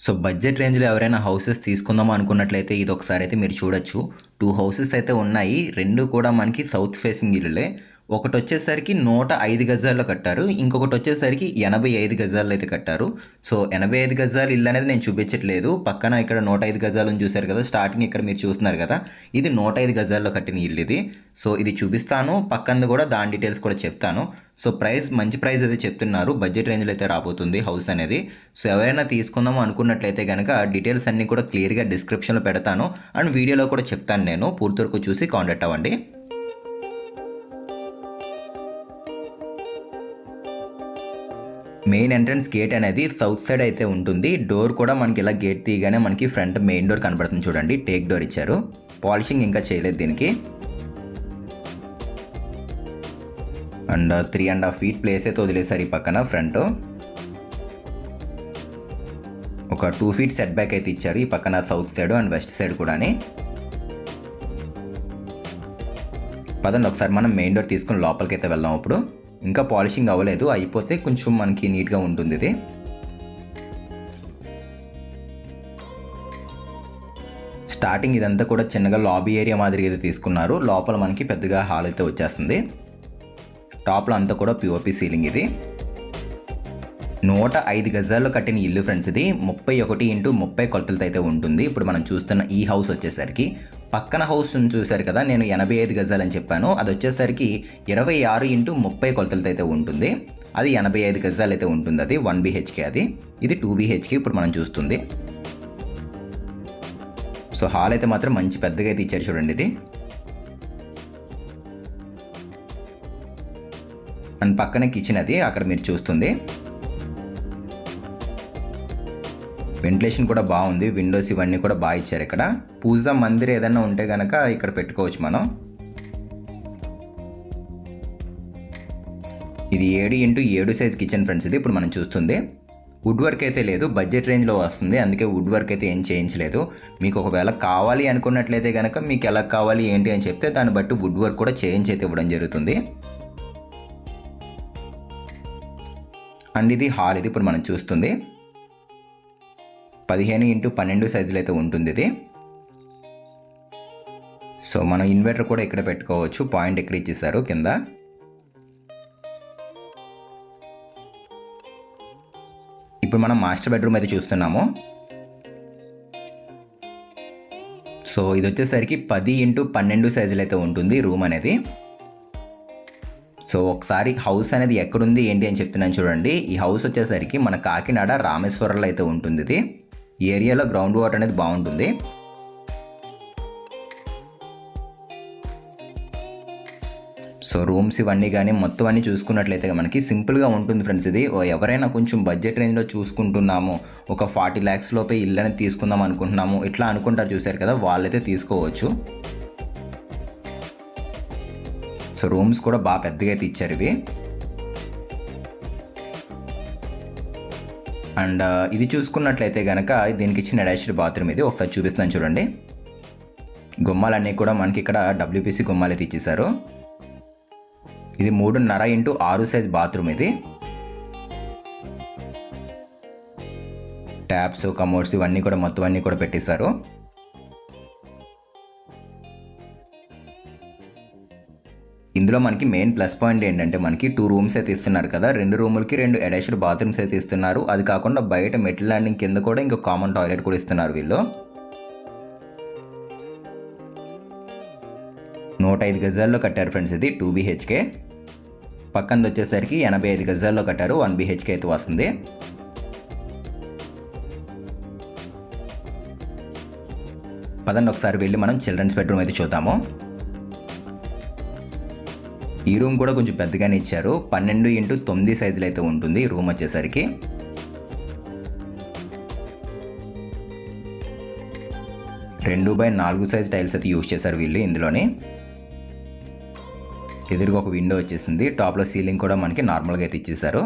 So budget రేంజ్‌లో ఎవరైనా houses తీసుకుందాం అనుకున్నట్లయితే ఇదొకసారి అయితే మీరు చూడొచ్చు. 2 హౌసెస్ అయితే ఉన్నాయి. 2 కూడా మనకి సౌత్ ఫేసింగ్ ఇల్లులే. ఒకటొచ్చేసరికి 105 గజాల్లో కట్టారు. ఇంకొకటొచ్చేసరికి 85 గజాల్లో అయితే కట్టారు. సో 85 గజాల ఇల్లు అనేది నేను చూపించట్లేదు. పక్కన ఇక్కడ 105 గజాలను చూశారు కదా! స్టార్టింగ్ ఇక్కడ మీరు చూస్తున్నారు కదా! ఇది 105 గజాల్లో కట్టిన ఇల్లు ఇది. సో ఇది చూపిస్తాను. పక్కనది కూడా దాని డీటెయిల్స్ కూడా చెప్తాను. సో మంచి ప్రైస్ అయితే చెప్తున్నారు. బడ్జెట్ రేంజ్‌లో అయితే రాబోతుంది హౌస్ అనేది. సో ఎవరైనా తీసుకుందాం అనుకున్నట్లయితే గనక డీటెయిల్స్ అన్నీ కూడా క్లియర్‌గా డిస్క్రిప్షన్‌లో పెడతాను. అండ్ వీడియోలో కూడా చెప్తాను నేను. పూర్తి వరకు చూసి కాంటాక్ట్ అవ్వండి. మెయిన్ ఎంట్రన్స్ గేట్ అనేది సౌత్ సైడ్ అయితే ఉంటుంది. డోర్ కూడా మనకి ఇలా గేట్ తీయగానే మనకి ఫ్రంట్ మెయిన్ డోర్ కనబడుతుంది చూడండి. టేక్ డోర్ ఇచ్చారు. పాలిషింగ్ ఇంకా చేయలేదు దీనికి. అండ్ 3.5 feet ప్లేస్ అయితే వదిలేశారు ఈ పక్కన ఫ్రంట్. ఒక 2 feet సెట్ బ్యాక్ అయితే ఇచ్చారు ఈ పక్కన south side and west side కూడాని. పదండి ఒకసారి మనం మెయిన్ డోర్ తీసుకుని లోపలికి అయితే వెళ్దాం. ఇప్పుడు ఇంకా పాలిషింగ్ అవ్వలేదు. అయిపోతే కొంచెం మనకి నీట్గా ఉంటుంది ఇది. స్టార్టింగ్ ఇదంతా కూడా చిన్నగా లాబీ ఏరియా మాదిరిగా అయితే తీసుకున్నారు. లోపల మనకి పెద్దగా హాల్ అయితే వచ్చేస్తుంది. టాప్లో అంతా కూడా పిఓపి సీలింగ్ ఇది. 105 గజాల్లో కట్టిన ఇల్లు ఫ్రెండ్స్ ఇది. 31x30 కొలతలతో అయితే ఉంటుంది. ఇప్పుడు మనం చూస్తున్న ఈ హౌస్ వచ్చేసరికి పక్కన హౌస్ చూశారు కదా, నేను 85 గజాలని చెప్పాను. అది వచ్చేసరికి 26x30 కొలతలతో అయితే ఉంటుంది. అది 85 గజాలు అయితే ఉంటుంది. అది 1 BHK అది. ఇది 2 BHK ఇప్పుడు మనం చూస్తుంది. సో హాల్ అయితే మాత్రం మంచి పెద్దగా అయితే ఇచ్చారు చూడండి ఇది. అండ్ పక్కనే కిచెన్ అది అక్కడ మీరు చూస్తుంది. వెంటిలేషన్ కూడా బాగుంది. విండోస్ ఇవన్నీ కూడా బాగా ఇచ్చారు ఇక్కడ. పూజా మందిర్ ఏదైనా ఉంటే కనుక ఇక్కడ పెట్టుకోవచ్చు మనం. ఇది 7x7 సైజ్ కిచెన్ ఫ్రెండ్స్ ఇది ఇప్పుడు మనం చూస్తుంది. వుడ్ వర్క్ అయితే లేదు. బడ్జెట్ రేంజ్లో వస్తుంది. అందుకే వుడ్ వర్క్ అయితే ఏం చేయించలేదు. మీకు ఒకవేళ కావాలి అనుకున్నట్లయితే కనుక మీకు ఎలా కావాలి ఏంటి అని చెప్తే దాన్ని బట్టి వుడ్ వర్క్ కూడా చేయించి అయితే ఇవ్వడం జరుగుతుంది. అండ్ ఇది హాల్ ఇది ఇప్పుడు మనం చూస్తుంది. 15x12 సైజులో అయితే ఉంటుంది ఇది. సో మనం ఇన్వర్టర్ కూడా ఇక్కడ పెట్టుకోవచ్చు. పాయింట్ ఇక్కడ ఇచ్చేసారు కింద. ఇప్పుడు మనం మాస్టర్ బెడ్రూమ్ అయితే చూస్తున్నాము. సో ఇది వచ్చేసరికి 10x12 సైజులో అయితే ఉంటుంది రూమ్ అనేది. సో ఒకసారి హౌస్ అనేది ఎక్కడుంది ఏంటి అని చెప్తున్నాను చూడండి. ఈ హౌస్ వచ్చేసరికి మన కాకినాడ రామేశ్వరంలో అయితే ఉంటుంది ఇది. ఈ ఏరియాలో గ్రౌండ్ వాటర్ అనేది బాగుంటుంది. సో రూమ్స్ ఇవన్నీ కానీ మొత్తం అన్నీ చూసుకున్నట్లయితే మనకి సింపుల్గా ఉంటుంది ఫ్రెండ్స్ ఇది. ఎవరైనా కొంచెం బడ్జెట్ రేంజ్లో చూసుకుంటున్నాము, ఒక 40 lakhs లోపే ఇల్లు అనేది తీసుకుందాం అనుకుంటున్నాము ఇట్లా అనుకుంటారు చూసారు కదా, వాళ్ళైతే తీసుకోవచ్చు. సో రూమ్స్ కూడా బాగా పెద్దగా అయితే ఇచ్చారు ఇవి. అండ్ ఇది చూసుకున్నట్లయితే కనుక దీనికి ఇచ్చిన అటాచ్డ్ బాత్రూమ్ ఇది. ఒకసారి చూపిస్తాను చూడండి. గుమ్మాలన్నీ కూడా మనకి ఇక్కడ WPC గుమ్మాలు అయితే ఇచ్చేసారు. ఇది 3.5x6 సైజ్ బాత్రూమ్ ఇది. ట్యాప్స్, కమోడ్స్ ఇవన్నీ కూడా మొత్తం అన్నీ కూడా పెట్టేశారు. ఇందులో మనకి మెయిన్ ప్లస్ పాయింట్ ఏంటంటే మనకి 2 రూమ్స్ అయితే ఇస్తున్నారు కదా. 2 రూములకి 2 అటాచ్డ్ బాత్రూమ్స్ అయితే ఇస్తున్నారు. అది కాకుండా బయట మెటల్ ల్యాండింగ్ కింద కూడా ఇంకో కామన్ టాయిలెట్ కూడా ఇస్తున్నారు వీళ్ళు. 105 గజాల్లో కట్టారు ఫ్రెండ్స్ ఇది 2 BHK. పక్కనది వచ్చేసరికి 85 గజాల్లో కట్టారు 1 BHK అయితే వస్తుంది. పదండి ఒకసారి వెళ్ళి మనం చిల్డ్రన్స్ బెడ్రూమ్ అయితే చూద్దాము. ఈ రూమ్ కూడా కొంచెం పెద్దగానే ఇచ్చారు. 12x9 సైజులో అయితే ఉంటుంది రూమ్ వచ్చేసరికి. రెండు బై 4 సైజ్ టైల్స్ అయితే యూజ్ చేశారు వీళ్ళు ఇందులోని. ఎదురుగా ఒక విండో వచ్చేసింది. టాప్లో సీలింగ్ కూడా మనకి నార్మల్గా అయితే ఇచ్చేసారు.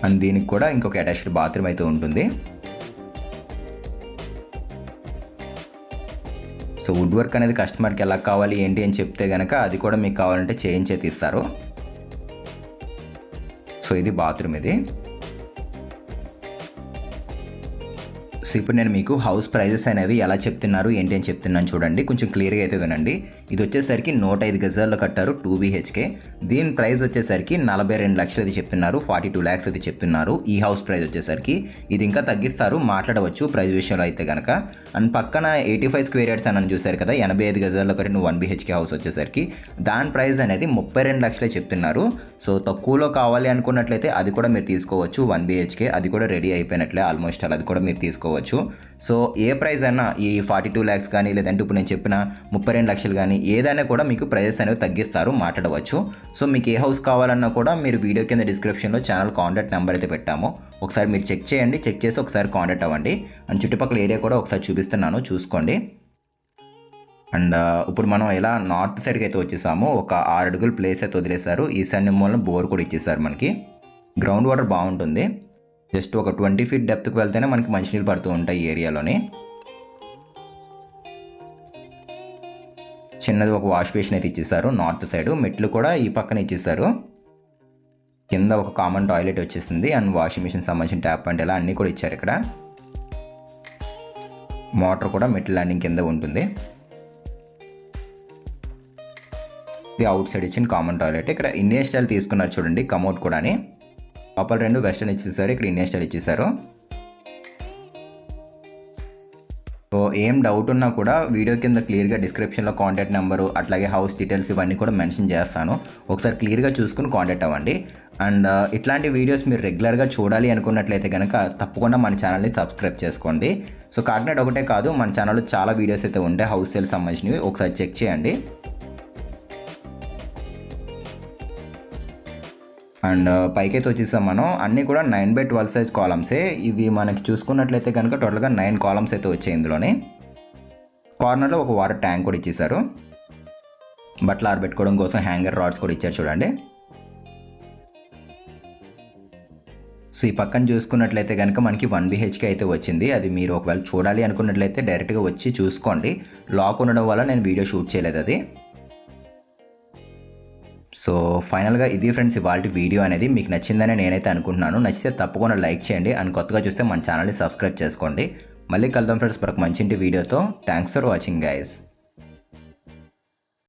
అండ్ దీనికి కూడా ఇంకొక అటాచ్డ్ బాత్రూమ్ అయితే ఉంటుంది. సో వుడ్ వర్క్ అనేది కస్టమర్కి ఎలా కావాలి ఏంటి అని చెప్తే కనుక అది కూడా మీకు కావాలంటే చేయించే తీస్తారు. సో ఇది బాత్రూమ్ ఇది. సో ఇప్పుడు నేను మీకు హౌస్ ప్రైజెస్ అనేవి ఎలా చెప్తున్నారు ఏంటి అని చెప్తున్నాను చూడండి, కొంచెం క్లియర్గా అయితే వినండి. ఇది వచ్చేసరికి 105 గజాల్లో కట్టారు 2 BHK. దీని ప్రైస్ వచ్చేసరికి 42 లక్షలు అది చెప్తున్నారు, 42 lakhs అది చెప్తున్నారు. ఈ హౌస్ ప్రైస్ వచ్చేసరికి ఇది ఇంకా తగ్గిస్తారు, మాట్లాడవచ్చు ప్రైస్ విషయంలో అయితే కనుక. అండ్ పక్కన 85 స్క్వేర్ యార్డ్స్ అని చూశారు కదా, 85 గజాల్లో కట్టిన 1 BHK హౌస్ వచ్చేసరికి దాని ప్రైస్ అనేది 32 లక్షలే చెప్తున్నారు. సో తక్కువలో కావాలి అనుకున్నట్లయితే అది కూడా మీరు తీసుకోవచ్చు, 1 BHK. అది కూడా రెడీ అయిపోయినట్లే ఆల్మోస్ట్, అది కూడా మీరు తీసుకోవచ్చు. సో ఏ ప్రైస్ అయినా ఈ 42 lakhs కానీ లేదంటే ఇప్పుడు నేను చెప్పిన 32 లక్షలు కానీ ఏదైనా కూడా మీకు ప్రైజెస్ అనేవి తగ్గిస్తారు, మాట్లాడవచ్చు. సో మీకు ఏ హౌస్ కావాలన్నా కూడా మీరు వీడియో కింద డిస్క్రిప్షన్లో ఛానల్ కాంటాక్ట్ నెంబర్ అయితే పెట్టాము, ఒకసారి మీరు చెక్ చేయండి, చెక్ చేసి ఒకసారి కాంటాక్ట్ అవ్వండి. అండ్ చుట్టుపక్కల ఏరియా కూడా ఒకసారి చూపిస్తున్నాను, చూసుకోండి. అండ్ ఇప్పుడు మనం ఇలా నార్త్ సైడ్కి అయితే వచ్చేసాము. ఒక 6 అడుగులు ప్లేస్ అయితే వదిలేశారు, ఈశాన్యం మూలన బోర్ కూడా ఇచ్చేసారు. మనకి గ్రౌండ్ వాటర్ బాగుంటుంది. జస్ట్ ఒక 20 feet డెప్త్కి వెళ్తేనే మనకి మంచినీళ్ళు పడుతూ ఉంటాయి ఈ ఏరియాలోని. చిన్నది ఒక వాష్ బేసిన్ అయితే ఇచ్చేసారు నార్త్ సైడ్, మెట్లు కూడా ఈ పక్కన ఇచ్చేసారు. కింద ఒక కామన్ టాయిలెట్ వచ్చేసింది అండ్ వాషింగ్ మిషన్ సంబంధించిన ట్యాప్ అంటే ఇలా అన్నీ కూడా ఇచ్చారు. ఇక్కడ మోటార్ కూడా మెట్లు ల్యాండింగ్ కింద ఉంటుంది. ఇది అవుట్ సైడ్ ఇచ్చిన కామన్ టాయిలెట్. ఇక్కడ ఇండియన్ స్టైల్ తీసుకున్నారు చూడండి, కమోడ్ కూడా. లోపల 2 వెస్టర్న్ ఇచ్చేసారు, ఇక్కడ ఇండియన్ స్టైల్ ఇచ్చేసారు. సో ఏం డౌట్ ఉన్నా కూడా వీడియో కింద క్లియర్గా డిస్క్రిప్షన్లో కాంటాక్ట్ నెంబరు అట్లాగే హౌస్ డీటెయిల్స్ ఇవన్నీ కూడా మెన్షన్ చేస్తాను, ఒకసారి క్లియర్గా చూసుకుని కాంటాక్ట్ అవ్వండి. అండ్ ఇట్లాంటి వీడియోస్ మీరు రెగ్యులర్గా చూడాలి అనుకున్నట్లయితే కనుక తప్పకుండా మన ఛానల్ని సబ్స్క్రైబ్ చేసుకోండి. సో కాకినాడ ఒకటే కాదు, మన ఛానల్లో చాలా వీడియోస్ అయితే ఉంటాయి హౌస్ సేల్ సంబంధించినవి, ఒకసారి చెక్ చేయండి. అండ్ పైకైతే వచ్చేసాం మనం. అన్నీ కూడా 9x12 సైజ్ కాలమ్సే. ఇవి మనకి చూసుకున్నట్లయితే కనుక టోటల్గా 9 కాలమ్స్ అయితే వచ్చాయి. ఇందులోనే కార్నర్లో ఒక వాటర్ ట్యాంక్ కూడా ఇచ్చేసారు, బట్టలు ఆరబెట్టుకోవడం కోసం హ్యాంగర్ రాడ్స్ కూడా ఇచ్చారు చూడండి. సో ఈ పక్కన చూసుకున్నట్లయితే కనుక మనకి 1 BHK అయితే వచ్చింది. అది మీరు ఒకవేళ చూడాలి అనుకున్నట్లయితే డైరెక్ట్గా వచ్చి చూసుకోండి, లాక్ ఉండడం వల్ల నేను వీడియో షూట్ చేయలేదు అది. సో ఫైనల్గా ఇది ఫ్రెండ్స్ ఇవాల్టి వీడియో అనేది. మీకు నచ్చిందని నేనైతే అనుకుంటున్నాను. నచ్చితే తప్పకుండా లైక్ చేయండి అండ్ కొత్తగా చూస్తే మన ఛానల్ని సబ్స్క్రైబ్ చేసుకోండి. మళ్ళీ కలుద్దాం ఫ్రెండ్స్ మరొక మంచి వీడియోతో. Thanks for watching guys.